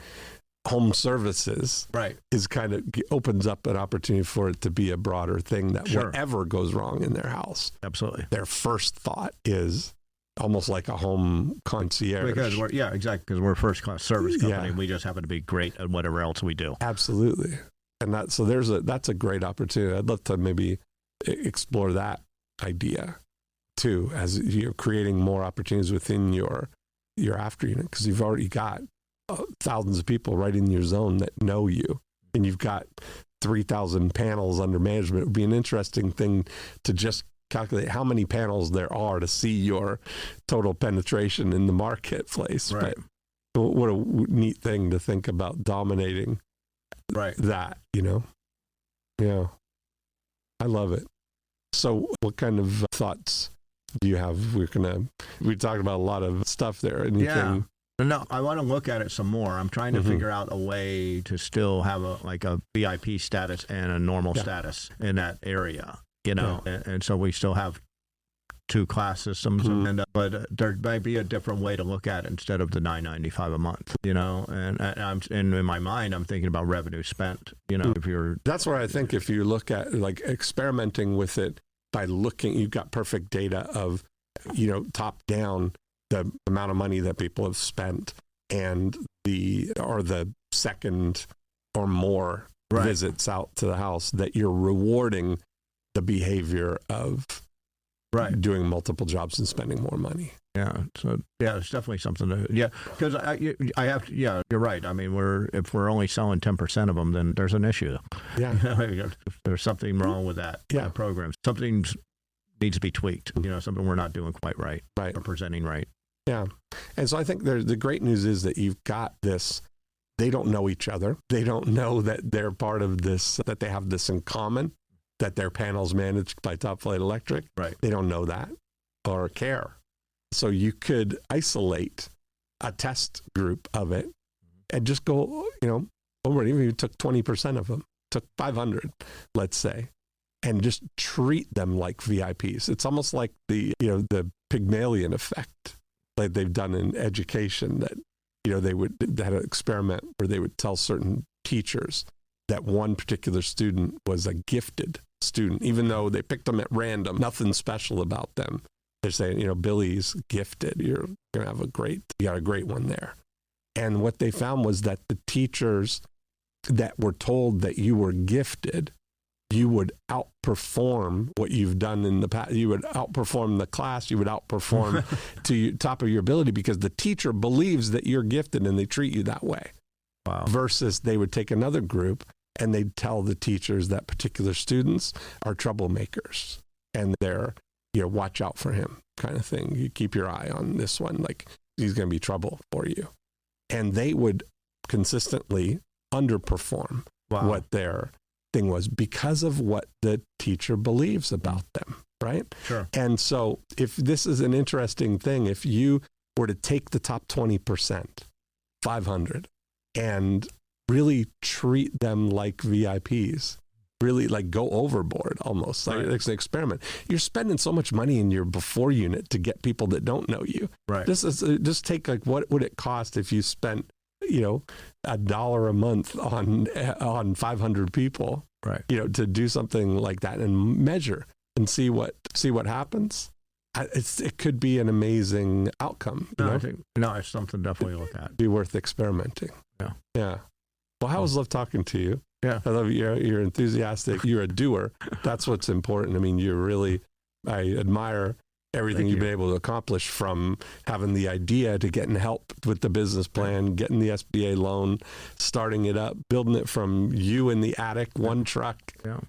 home services is kind of opens up an opportunity for it to be a broader thing, that whatever goes wrong in their house, absolutely, their first thought is almost like a home concierge. Because exactly. Because we're a first-class service company. Yeah. We just happen to be great at whatever else we do. Absolutely. And that's a great opportunity. I'd love to maybe explore that idea too, as you're creating more opportunities within your after unit, because you've already got thousands of people right in your zone that know you, and you've got 3,000 panels under management. It would be an interesting thing to just calculate how many panels there are to see your total penetration in the marketplace. Right. But what a neat thing to think about, dominating that, Yeah. I love it. So what kind of thoughts do you have? We talked about a lot of stuff there. Anything? Yeah. No, I want to look at it some more. I'm trying to figure out a way to still have a VIP status and a normal status in that area, and so we still have two class systems, but there might be a different way to look at it instead of the $9.95 a month, and in my mind, I'm thinking about revenue spent, That's where I think if you look at like experimenting with it by looking, you've got perfect data of, top down, the amount of money that people have spent and the second or more visits out to the house, that you're rewarding the behavior of doing multiple jobs and spending more money. Yeah. So it's definitely something because I have to, you're right. I mean, if we're only selling 10% of them, then there's an issue. Yeah. There's something wrong with that program. Something needs to be tweaked, something we're not doing quite right. Or presenting right. Yeah. And so I think the great news is that you've got this, they don't know each other. They don't know that they're part of this, that they have this in common, that their panel's managed by Top Flight Electric. Right. They don't know that or care. So you could isolate a test group of it and just go, over it. Even if you took 20% of them, took 500, let's say, and just treat them like VIPs. It's almost like the Pygmalion effect, like they've done in education, that, they had an experiment where they would tell certain teachers that one particular student was a gifted student, even though they picked them at random, nothing special about them. They're saying, Billy's gifted. You're going to have you got a great one there. And what they found was that the teachers that were told that you were gifted, you would outperform what you've done in the past. You would outperform the class. You would outperform to top of your ability, because the teacher believes that you're gifted and they treat you that way. Wow. Versus they would take another group and they'd tell the teachers that particular students are troublemakers and they're, watch out for him kind of thing. You keep your eye on this one, like he's going to be trouble for you. And they would consistently underperform what their thing was because of what the teacher believes about them, right? Sure. And so if this is an interesting thing, if you were to take the top 20%, 500, and really treat them like VIPs, really like go overboard almost, like it's an experiment. You're spending so much money in your before unit to get people that don't know you. Right. Just take like, what would it cost if you spent, $1 a month on 500 people, to do something like that and measure and see what happens. It could be an amazing outcome. I think it's something definitely to look at. Be worth experimenting. Yeah. Well, I always love talking to you. Yeah. I love you're enthusiastic. You're a doer. That's what's important. I mean, I admire everything you've been able to accomplish, from having the idea to getting help with the business plan, getting the SBA loan, starting it up, building it from you in the attic, one truck. Yeah.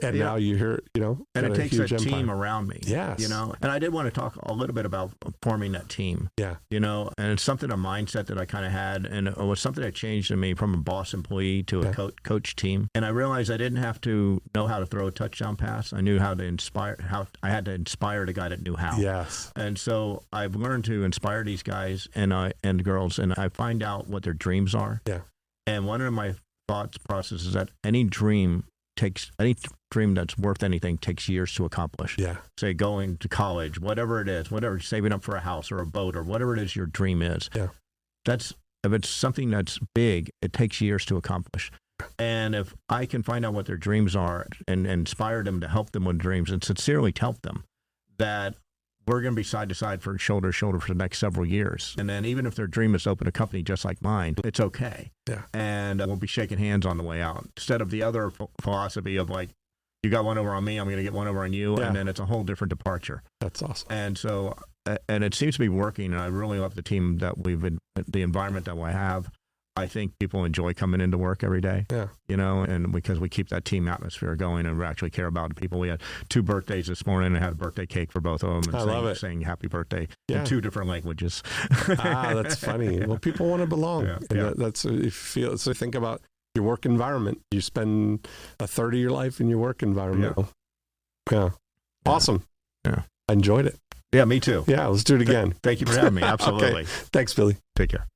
And now you hear, and it takes a team around me. Yes. And I did want to talk a little bit about forming that team. Yeah. And it's something, a mindset that I kind of had, and it was something that changed in me from a boss employee to a coach team. And I realized I didn't have to know how to throw a touchdown pass. I knew how I had to inspire the guy that knew how. Yes. And so I've learned to inspire these guys and girls, and I find out what their dreams are. Yeah. And one of my thoughts process is that any dream that's worth anything takes years to accomplish. Yeah. Say going to college, whatever it is, saving up for a house or a boat or whatever it is your dream is. Yeah. If it's something that's big, it takes years to accomplish. And if I can find out what their dreams are and inspire them to help them with dreams and sincerely tell them that we're going to be side to side for shoulder to shoulder for the next several years. And then even if their dream is to open a company just like mine, it's okay. Yeah. And we'll be shaking hands on the way out. Instead of the other philosophy of like, you got one over on me, I'm going to get one over on you. Yeah. And then it's a whole different departure. That's awesome. And so, and it seems to be working. And I really love the team that the environment that we have. I think people enjoy coming into work every day, you know, and because we keep that team atmosphere going and we actually care about the people. We had 2 birthdays this morning and had a birthday cake for both of them and saying happy birthday in 2 different languages. That's funny. Well, people want to belong. That's if you feel. So think about your work environment. You spend a third of your life in your work environment. Yeah. Awesome. Yeah. I enjoyed it. Yeah, me too. Yeah, let's do it again. Thank you for having me. Absolutely. Okay. Thanks, Billy. Take care.